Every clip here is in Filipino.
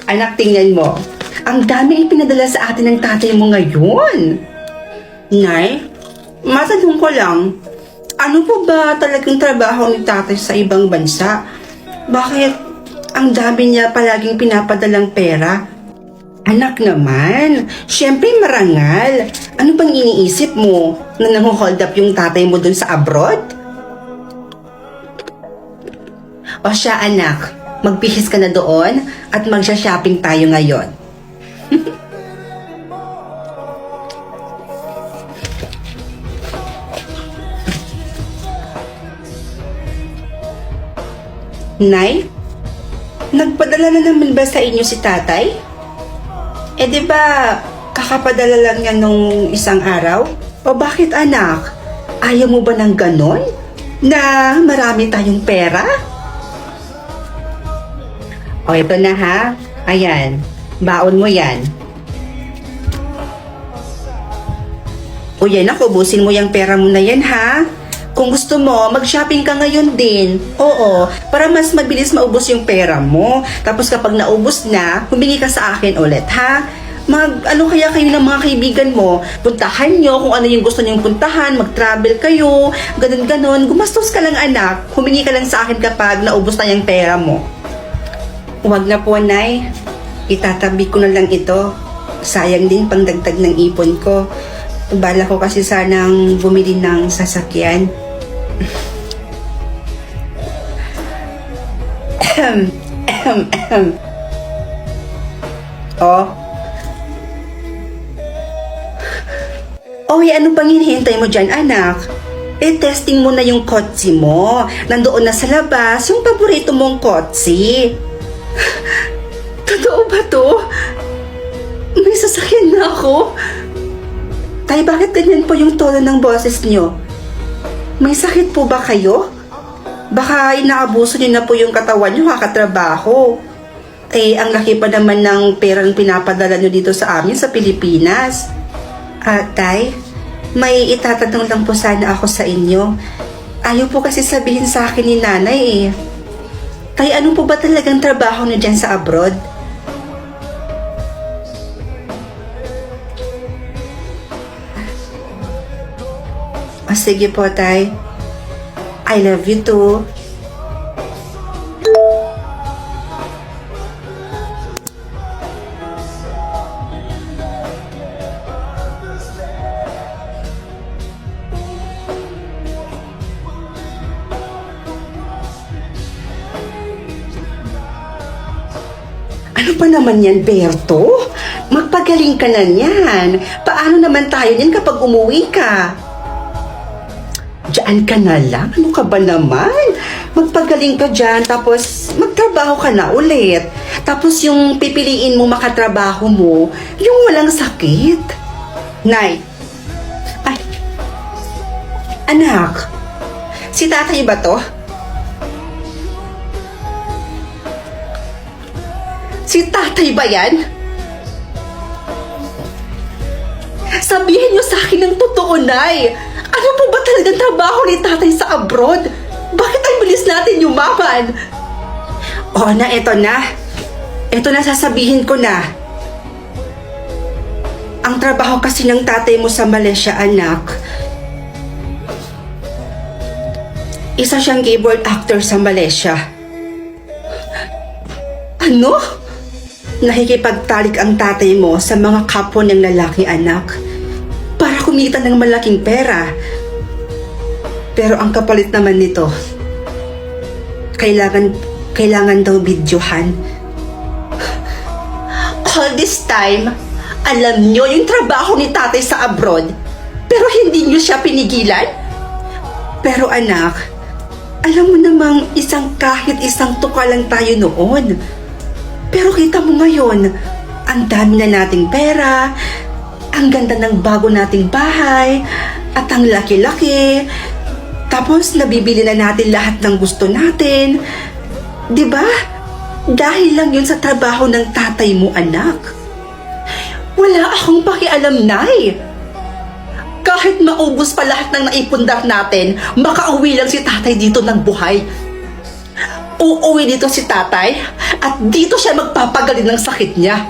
Anak, tingnan mo. Ang dami ipinadala sa atin ng tatay mo ngayon. Nay, matanong ko lang, ano po ba talagang trabaho ni tatay sa ibang bansa? Bakit ang dami niya palaging pinapadalang pera? Anak naman, syempre marangal. Ano bang iniisip mo na nang-hold up yung tatay mo dun sa abroad? O siya anak, magbihis ka na doon at magsha-shopping tayo ngayon. Nay, nagpadala na naman ba sa inyo si tatay? Di ba kakapadala lang niya nung isang araw? O bakit anak? Ayaw mo ba ng ganon? Na marami tayong pera? O ito na ha. Ayan, baon mo yan. O yan ako, ubusin mo yung pera mo na yan ha. Kung gusto mo, mag-shopping ka ngayon din. Oo, para mas mabilis maubos yung pera mo. Tapos kapag naubos na, humingi ka sa akin ulit, ha? Ano kaya kayo ng mga kaibigan mo? Puntahan nyo kung ano yung gusto nyong puntahan, mag-travel kayo, ganun-ganon. Gumastos ka lang anak, humingi ka lang sa akin kapag naubos na yung pera mo. Huwag na po, Nay. Itatabi ko na lang ito. Sayang din pang dagdag ng ipon ko. Bala ko kasi sanang bumili ng sasakyan. Oh. Oy, ano pang hinihintay mo dyan, anak? Testing mo na yung kotse mo. Nandoon na sa labas yung paborito mong kotse. Totoo ba to? May sasakyan na ako? Tay, bakit ganyan po yung tono ng boses nyo? May sakit po ba kayo? Baka inaabuso niyo na po yung katawan nyo kakatrabaho. Ang laki pa naman ng perang pinapadala nyo dito sa amin sa Pilipinas. Tay, may itatanong lang po sana ako sa inyo. Ayaw po kasi sabihin sa akin ni nanay Tay, ano po ba talagang trabaho niyo dyan sa abroad? Sige po, Tay. I love you too. Ano pa naman yan, Berto? Magpagaling ka na niyan. Paano naman tayo niyan kapag umuwi ka? Diyan ka na lang? Ano ka ba naman? Magpagaling ka dyan, tapos magtrabaho ka na ulit. Tapos yung pipiliin mo makatrabaho mo, yung walang sakit. Nay, ay, anak, si tatay ba to? Si tatay ba yan? Sabihin niyo sa akin ng totoo, Nay. Ano po ba talagang trabaho ni tatay sa abroad? Bakit ang bilis natin yumaman? Oo na, eto na. Eto na, sasabihin ko na. Ang trabaho kasi ng tatay mo sa Malaysia, anak, isa siyang keyboard actor sa Malaysia. Ano? Nakikipagtalik ang tatay mo sa mga kapwa ng lalaki, anak, para kumita ng malaking pera. Pero ang kapalit naman nito, kailangan daw videohan. All this time, alam nyo yung trabaho ni tatay sa abroad, pero hindi nyo siya pinigilan? Pero anak, alam mo namang kahit isang tuka lang tayo noon. Pero kita mo ngayon, ang dami na nating pera, ang ganda ng bago nating bahay, at ang laki-laki. Tapos nabibili na natin lahat ng gusto natin. 'Di ba? Dahil lang yun sa trabaho ng tatay mo, anak. Wala akong pakialam, Nay. Kahit maubos pa lahat ng naipundar natin, makauwi lang si tatay dito ng buhay. Uuwi dito si tatay at dito siya magpapagaling ng sakit niya.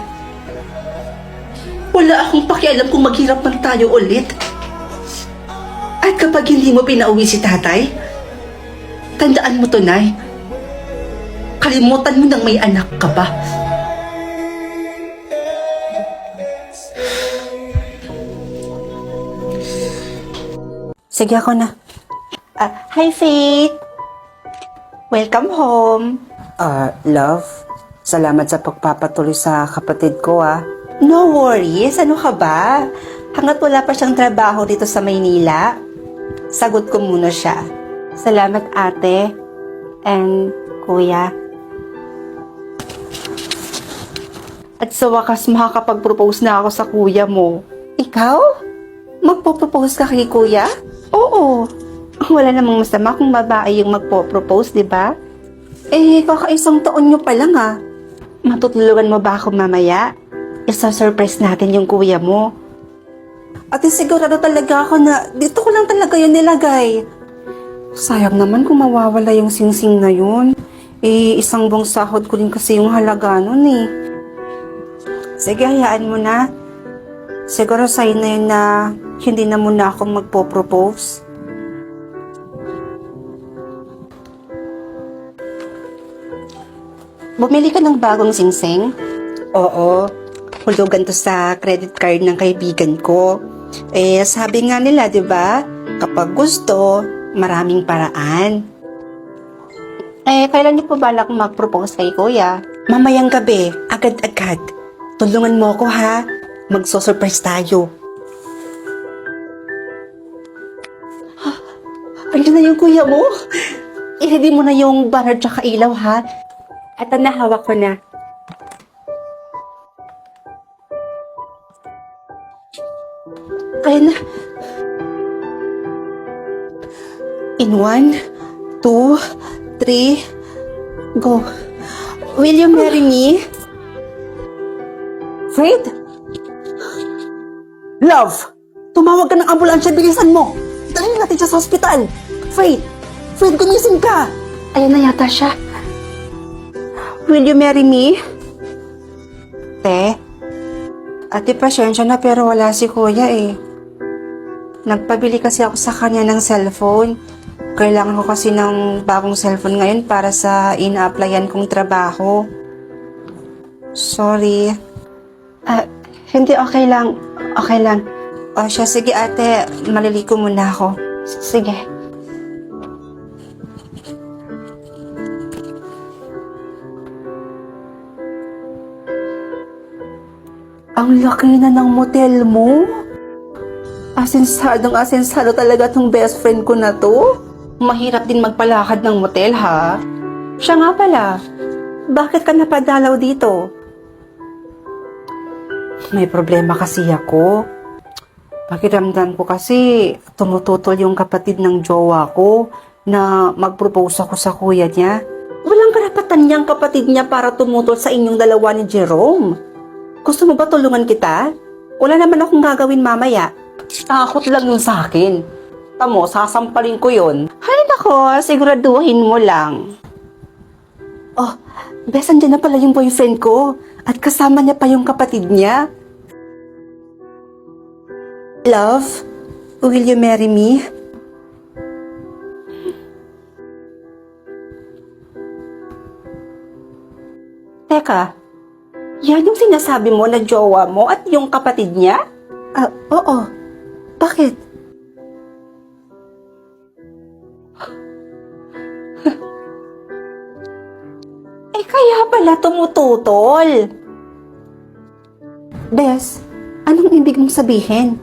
Wala akong pakialam kung maghirap man tayo ulit. At kapag hindi mo pinauwi si tatay, tandaan mo to, Nay. Kalimutan mo nang may anak ka pa. Sige, ako na. Hi, Faith! Welcome home. Love, salamat sa pagpapatuloy sa kapatid ko, No worries, ano ka ba? Hanggat wala pa siyang trabaho dito sa Maynila, sagot ko muna siya. Salamat, ate. And kuya. At sa wakas, makakapag-propose na ako sa kuya mo. Ikaw? Magpo-propose ka kay kuya? Oo. Wala namang masama kung babae yung magpo-propose, di ba? Kakaisang taon nyo pa lang Matutulungan mo ba ako mamaya? Isa-surprise natin yung kuya mo. Ate, sigurado talaga ako na dito ko lang talaga yun nilagay. Sayang naman kung mawawala yung singsing na yun. Isang buong sahod ko rin kasi yung halaga nun Sige, hayaan mo na. Siguro sa'yo na yun na hindi na muna ako magpo-propose. Bumili ka ng bagong singsing? Oo. Hulugan to sa credit card ng kaibigan ko. Sabi nga nila, di ba? Kapag gusto, maraming paraan. Kailan niyo po balak mag-propose kay kuya? Mamayang gabi, agad-agad. Tulungan mo ako ha. Magso-surprise tayo. Ayun na yung kuya mo. I-ready mo na yung banner tsaka ilaw ha. At nahawak ko na. Ayun na. In 1, 2, 3, go. Will you marry me? Fred? Love! Tumawag ka ng ambulansya, bilisan mo! Dalhin natin siya sa hospital! Fred! Fred, gumising ka! Ayan na yata siya. Will you marry me? Ate, pasensya na pero wala si kuya Nagpabili kasi ako sa kanya ng cellphone. Kailangan ko kasi ng bagong cellphone ngayon para sa ina-applyan kong trabaho. Sorry. Hindi, okay lang. Okay lang. O siya, sige ate, maliliko muna ako. Sige. Ang laki na ng motel mo. Asensado talaga tong best friend ko na to. Mahirap din magpalakad ng motel, ha? Siya nga pala, bakit ka napadalaw dito? May problema kasi ako. Pakiramdam ko kasi tumututol yung kapatid ng jowa ko na mag-propose ako sa kuya niya. Walang karapatan niyang kapatid niya para tumutol sa inyong dalawa ni Jerome. Gusto mo ba tulungan kita? Wala naman akong gagawin mamaya. Takot lang yun sa akin. Tamo, sasampalin ko yun. Hay nako, siguraduhin mo lang. Oh, besan dyan na pala yung boyfriend ko. At kasama niya pa yung kapatid niya. Love, will you marry me? Teka, yan yung sinasabi mo na jowa mo at yung kapatid niya? Oo. Bakit? Kaya pala tumututol. Bes, anong ibig mong sabihin?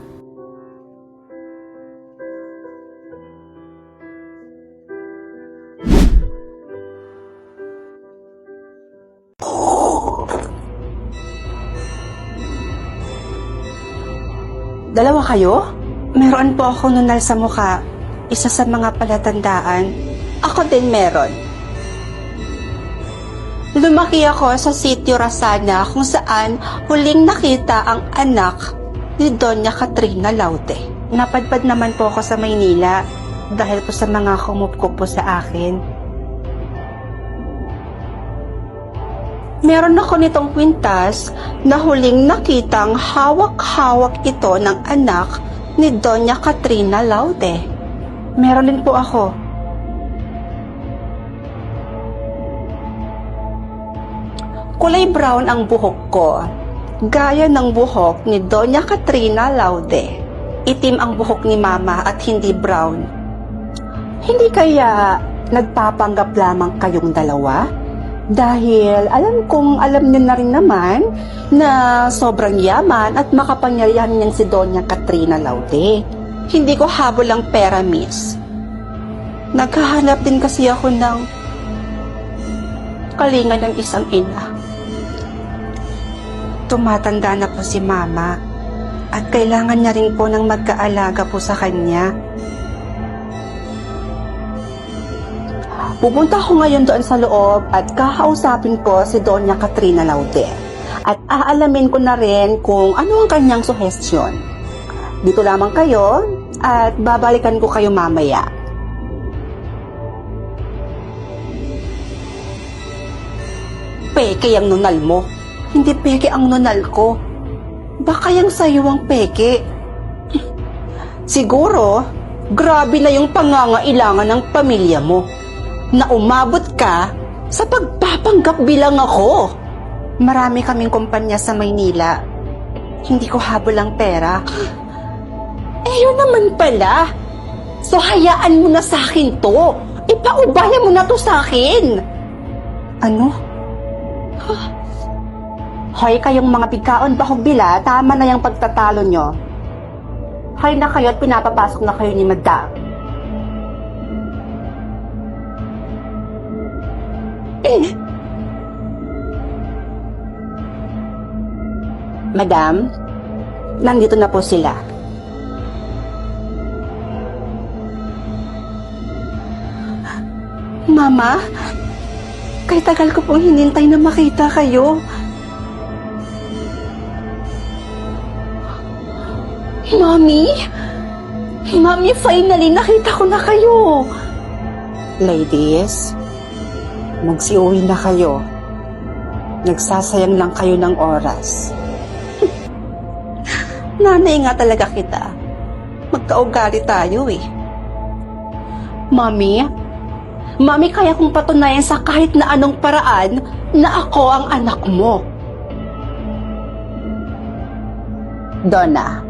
Dalawa kayo? Meron po ako nunal sa mukha. Isa sa mga palatandaan. Ako din meron. Lumaki ako sa sitio Rasana kung saan huling nakita ang anak ni Doña Katrina Laute. Napadpad naman po ako sa Maynila dahil po sa mga kumupkup po sa akin. Meron ako nitong kwintas na huling nakitang hawak-hawak ito ng anak ni Doña Katrina Laude. Meron din po ako. Kulay brown ang buhok ko, gaya ng buhok ni Doña Katrina Laude. Itim ang buhok ni Mama at hindi brown. Hindi kaya nagpapanggap lamang kayong dalawa? Dahil alam niyo na rin naman na sobrang yaman at makapangyarihan niyang si Doña Katrina Laude. Hindi ko habol ang pera, miss. Naghahanap din kasi ako ng kalinga ng isang ina. Tumatanda na po si Mama at kailangan niya rin po ng magkaalaga po sa kanya. Pupunta ko ngayon doon sa loob at kakausapin ko si Doña Katrina Laude at aalamin ko na rin kung ano ang kanyang suhestyon. Dito lamang kayo at babalikan ko kayo mamaya. Peke ang nunal mo. Hindi peke ang nunal ko. Baka yung sayo ang peke. Siguro, grabe na yung pangangailangan ng pamilya mo na umabot ka sa pagpapanggap bilang ako. Marami kaming kumpanya sa Maynila. Hindi ko habol ang pera. Eh, yun naman pala. So, hayaan mo na sa akin to. Ipaubaya mo na to sa akin. Ano? Hoy, kayong mga bigkaon bahog-bila, tama na yung pagtatalo nyo. Hoy na kayo at pinapapasok na kayo ni Madam. Madam, nandito na po sila. Mama, kay tagal ko pong hinintay na makita kayo. Mami? Mami, finally nakita ko na kayo. Ladies, magsiuwi na kayo. Nagsasayang lang kayo ng oras. Nanay nga talaga kita. Magkaugali tayo eh. Mami? Mami, kaya kong patunayan sa kahit na anong paraan na ako ang anak mo. Donna,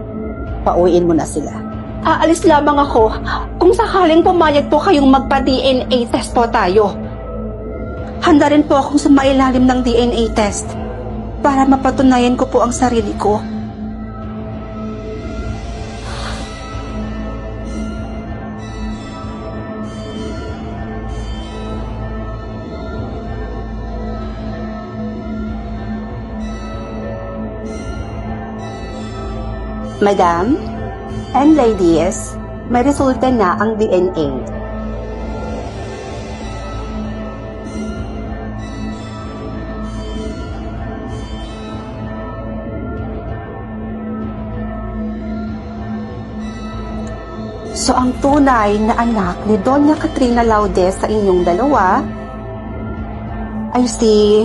pauwiin mo na sila. Aalis lamang ako kung sakaling pumayag po kayong magpa-DNA test po tayo. Handa rin po akong sumailalim ng DNA test para mapatunayan ko po ang sarili ko. Madam and ladies, may resulta na ang DNA. So ang tunay na anak ni Doña Katrina Laude sa inyong dalawa ay si